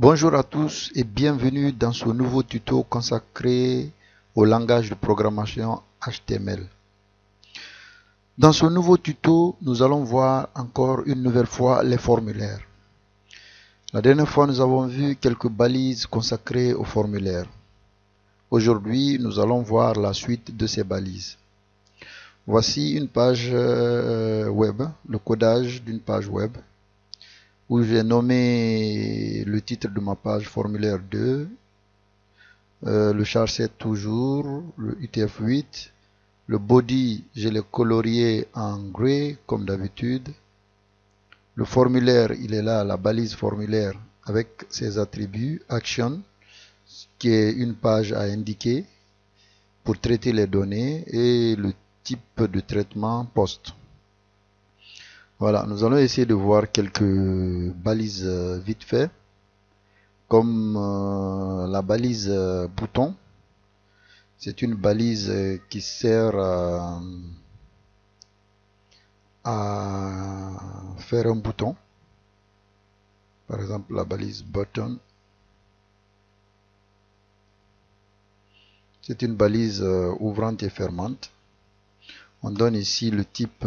Bonjour à tous et bienvenue dans ce nouveau tuto consacré au langage de programmation HTML. Dans ce nouveau tuto, nous allons voir encore une nouvelle fois les formulaires. La dernière fois, nous avons vu quelques balises consacrées aux formulaires. Aujourd'hui, nous allons voir la suite de ces balises. Voici une page web, le codage d'une page web, où j'ai nommé le titre de ma page formulaire 2, le charset toujours, le UTF-8, le body, je l'ai colorié en gray comme d'habitude. Le formulaire, il est là, la balise formulaire avec ses attributs, action, qui est une page à indiquer pour traiter les données, et le type de traitement post. Voilà, nous allons essayer de voir quelques balises vite fait, comme la balise bouton. C'est une balise qui sert à faire un bouton. Par exemple, la balise button. C'est une balise ouvrante et fermante. On donne ici le type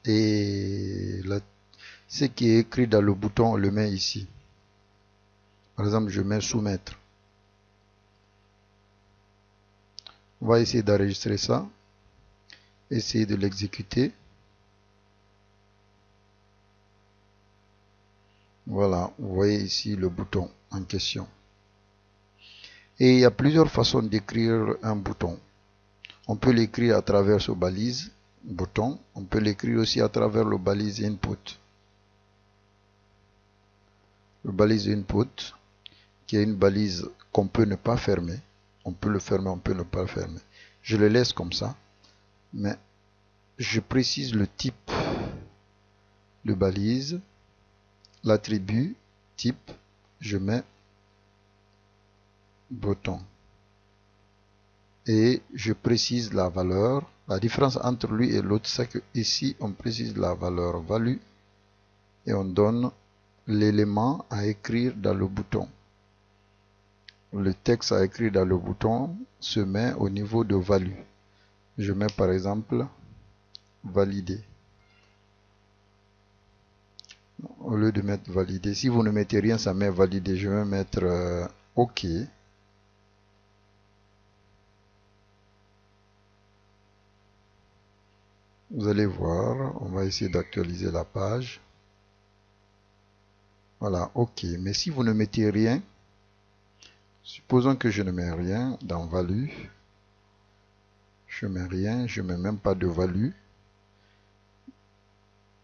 et ce qui est écrit dans le bouton, on le met ici. Par exemple, je mets soumettre. On va essayer d'enregistrer ça. Essayer de l'exécuter. Voilà, vous voyez ici le bouton en question. Et il y a plusieurs façons d'écrire un bouton. On peut l'écrire à travers ce balise bouton. On peut l'écrire aussi à travers le balise input. Le balise input, qui est une balise qu'on peut ne pas fermer. On peut le fermer, on peut ne pas le fermer. Je le laisse comme ça, mais je précise le type de balise, l'attribut type, je mets bouton. Et je précise la valeur. La différence entre lui et l'autre, c'est que ici on précise la valeur value et on donne l'élément à écrire dans le bouton. Le texte à écrire dans le bouton se met au niveau de value. Je mets par exemple valider. Au lieu de mettre valider, si vous ne mettez rien, ça met valider. Je vais mettre OK. Vous allez voir, on va essayer d'actualiser la page. Voilà, OK. Mais si vous ne mettez rien, supposons que je ne mets rien dans value. Je mets rien, je mets même pas de value.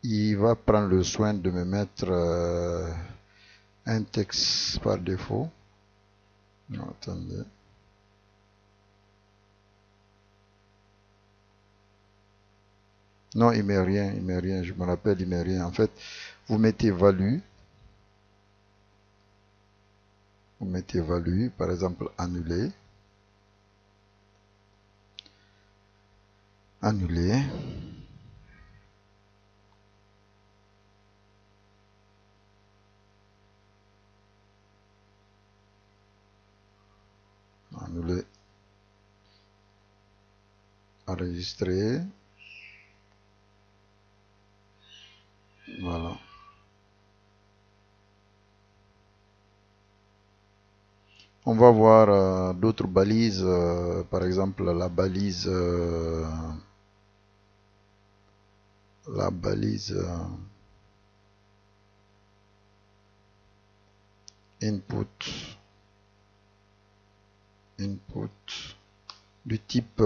Il va prendre le soin de me mettre un texte par défaut. Non, attendez. Non, il met rien, il met rien. Je me rappelle, il met rien. En fait, vous mettez value. Vous mettez value, par exemple, annuler. Annuler. Annuler. Enregistrer. Voilà. On va voir d'autres balises, par exemple la balise input du type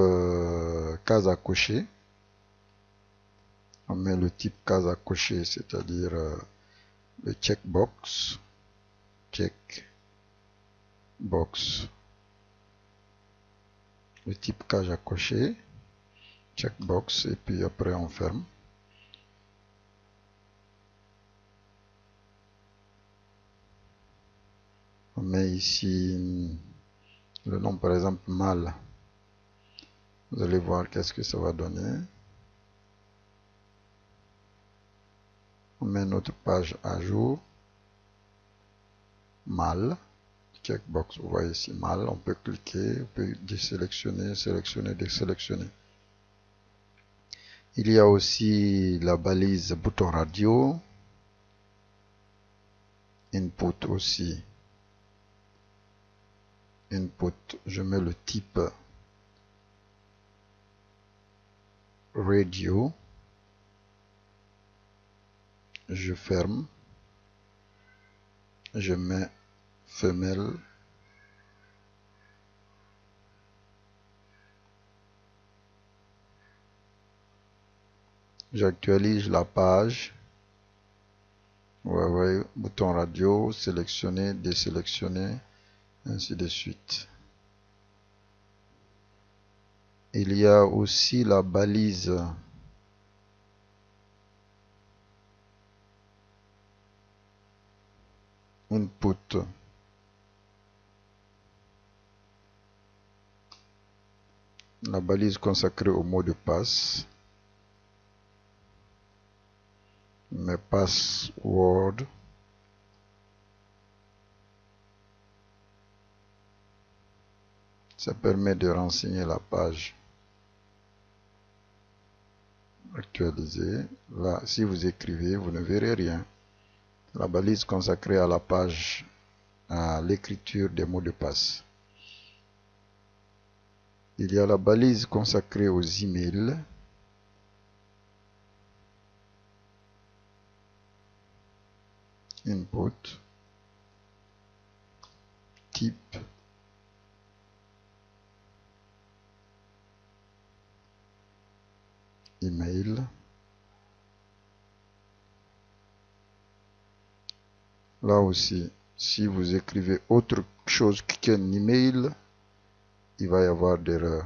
case à cocher. On met le type case à cocher, c'est-à-dire le checkbox, le type case à cocher, checkbox, et puis après on ferme. On met ici le nom, par exemple, mâle. Vous allez voir qu'est-ce que ça va donner. On met notre page à jour. Mal. Checkbox, vous voyez ici mal. On peut cliquer, on peut désélectionner, sélectionner, désélectionner. Il y a aussi la balise bouton radio. Input aussi. Input, je mets le type radio. Je ferme. Je mets femelle. J'actualise la page. Vous voyez, bouton radio, sélectionner, désélectionner, ainsi de suite. Il y a aussi la balise input. La balise consacrée au mot de passe. Mes passwords. Ça permet de renseigner la page. Actualiser. Là, si vous écrivez, vous ne verrez rien. La balise consacrée à la page, à l'écriture des mots de passe. Il y a la balise consacrée aux emails. Input. Type. Email. Là aussi, si vous écrivez autre chose qu'un email, il va y avoir d'erreur.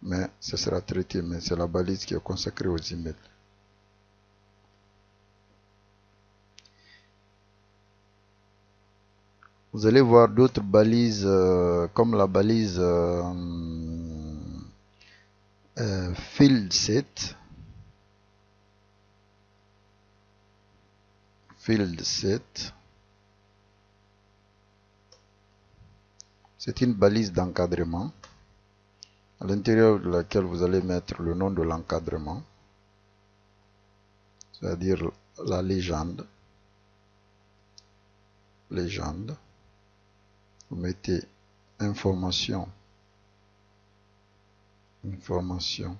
Mais ce sera traité, mais c'est la balise qui est consacrée aux emails. Vous allez voir d'autres balises comme la balise field set. Field set. C'est une balise d'encadrement à l'intérieur de laquelle vous allez mettre le nom de l'encadrement, c'est-à-dire la légende. Légende. Vous mettez information. Information.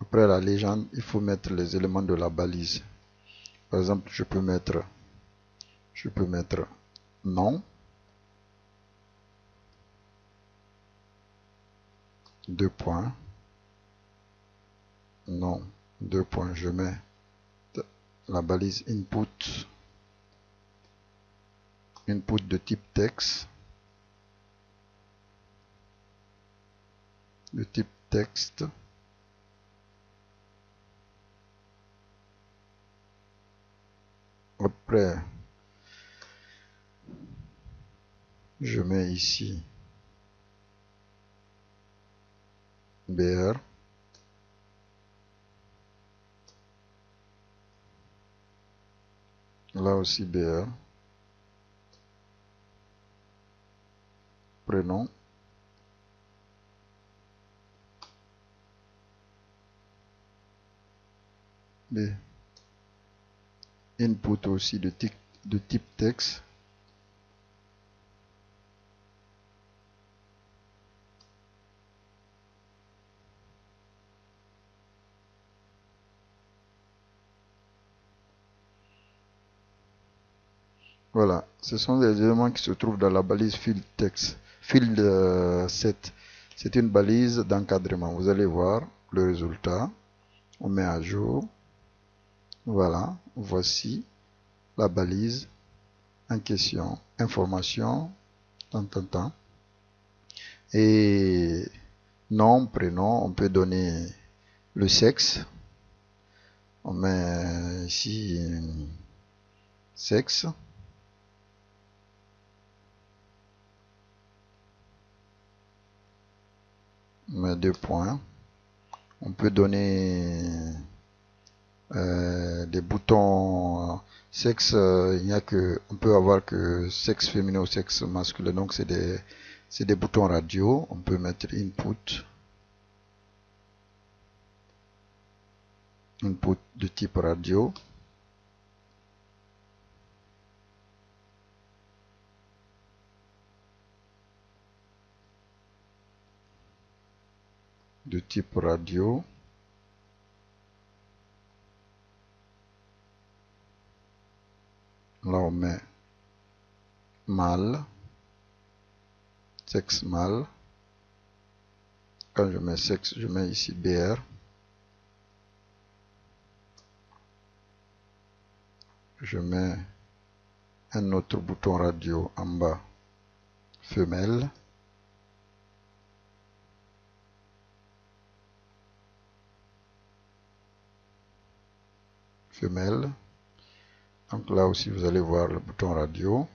Après la légende, il faut mettre les éléments de la balise. Par exemple, je peux mettre nom, deux points, nom, deux points, je mets la balise input, input de type texte, de type texte, après je mets ici BR, là aussi BR, prénom, B, input aussi de type texte, voilà, ce sont des éléments qui se trouvent dans la balise field text, field set. C'est une balise d'encadrement. Vous allez voir le résultat. On met à jour. Voilà, voici la balise en question. Information, tant. Et nom, prénom, on peut donner le sexe. On met ici sexe. met 2 points. On peut donner des boutons sexe. Il n'y a que, on peut avoir que sexe féminin ou sexe masculin. Donc c'est des boutons radio. On peut mettre input de type radio. De type radio. Là on met mâle, sexe mâle. Quand je mets sexe, je mets ici BR. Je mets un autre bouton radio en bas, femelle. Femelle. Donc là aussi vous allez voir le bouton radio.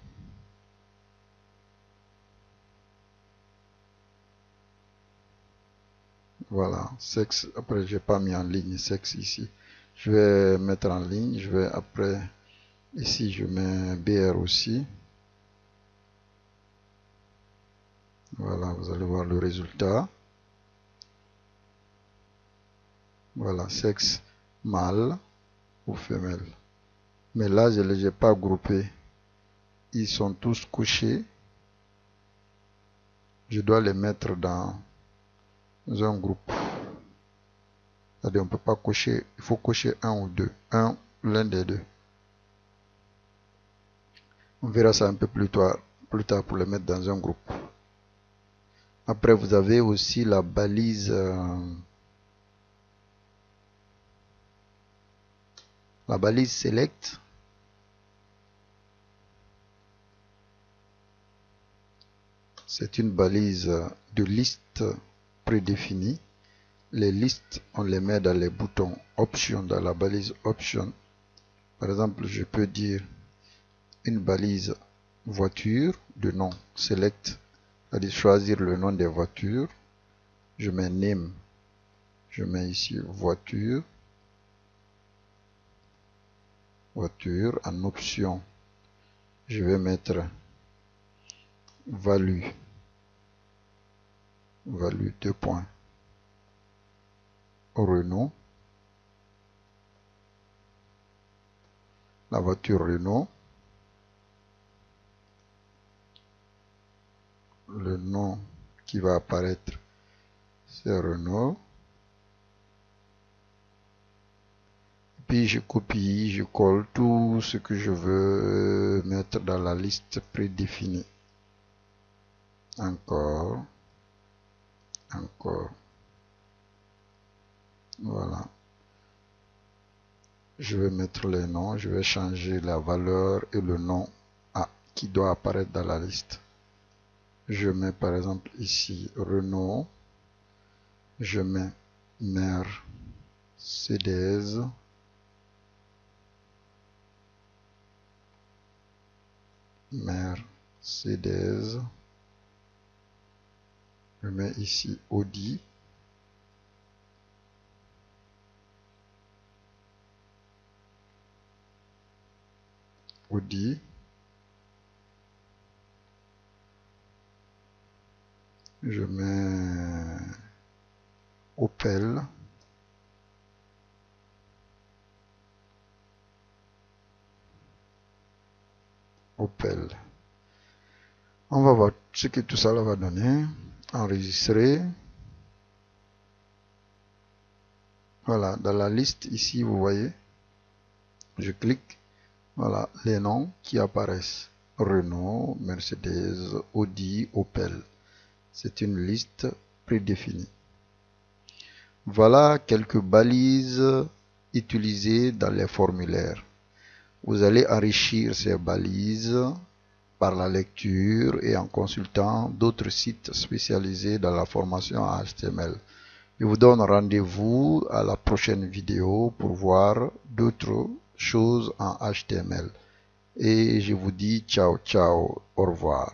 Voilà, sexe. Après j'ai pas mis en ligne sexe ici. Je vais mettre en ligne. Je vais après ici je mets BR aussi. Voilà, vous allez voir le résultat. Voilà, sexe mâle ou femelle. Mais là, je ne les ai pas groupés. Ils sont tous couchés. Je dois les mettre dans un groupe. C'est-à-dire, on ne peut pas cocher. Il faut cocher un ou deux. L'un des deux. On verra ça un peu plus tard pour les mettre dans un groupe. Après, vous avez aussi la balise. La balise select. C'est une balise de liste prédéfinie. Les listes, on les met dans les boutons option, dans la balise option. Par exemple, je peux dire une balise voiture de nom select, c'est-à-dire choisir le nom des voitures. Je mets name, je mets ici voiture, voiture. En option, je vais mettre value, 2 points, Renault, la voiture Renault, le nom qui va apparaître c'est Renault, puis je copie, je colle tout ce que je veux mettre dans la liste prédéfinie. Encore. Voilà. Je vais mettre les noms, je vais changer la valeur et le nom qui doit apparaître dans la liste. Je mets par exemple ici Renault, je mets Mercedes, je mets ici Audi, je mets Opel, on va voir ce que tout ça va donner. Enregistrer. Voilà, dans la liste ici vous voyez, je clique, voilà les noms qui apparaissent: Renault, Mercedes, Audi, Opel. C'est une liste prédéfinie. Voilà quelques balises utilisées dans les formulaires. Vous allez enrichir ces balises par la lecture et en consultant d'autres sites spécialisés dans la formation en HTML. Je vous donne rendez-vous à la prochaine vidéo pour voir d'autres choses en HTML. Et je vous dis ciao, ciao, au revoir.